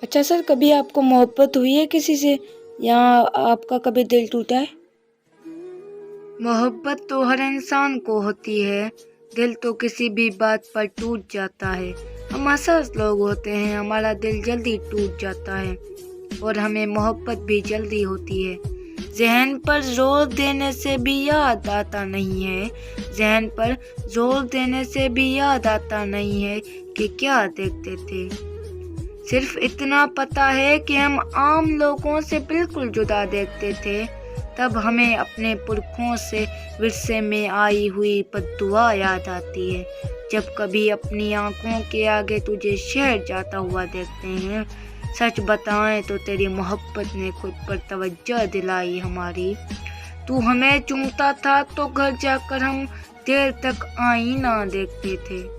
اچھا سر، کبھی آپ کو محبت ہوئی ہے کسی سے یا آپ کا کبھی دل ٹوٹا ہے؟ محبت تو ہر انسان کو ہوتی ہے، دل تو کسی بھی بات پر ٹوٹ جاتا ہے۔ ہم حساس لوگ ہوتے ہیں، ہمارا دل جلدی ٹوٹ جاتا ہے اور ہمیں محبت بھی جلدی ہوتی ہے۔ ذہن پر زور دینے سے بھی یاد آتا نہیں ہے، ذہن پر زور دینے سے بھی یاد آتا نہیں ہے کہ کیا دیکھتے تھے۔ صرف اتنا پتا ہے کہ ہم عام لوگوں سے بالکل جدا دیکھتے تھے۔ تب ہمیں اپنے پرکھوں سے ورثے میں آئی ہوئی بددعا یاد آتی ہے۔ جب کبھی اپنی آنکھوں کے آگے تجھے شہر جاتا ہوا دیکھتے ہیں، سچ بتائیں تو تیری محبت نے خود پر توجہ دلائی ہماری۔ تو ہمیں چومتا تھا تو گھر جا کر ہم دیر تک آئینہ دیکھتے تھے۔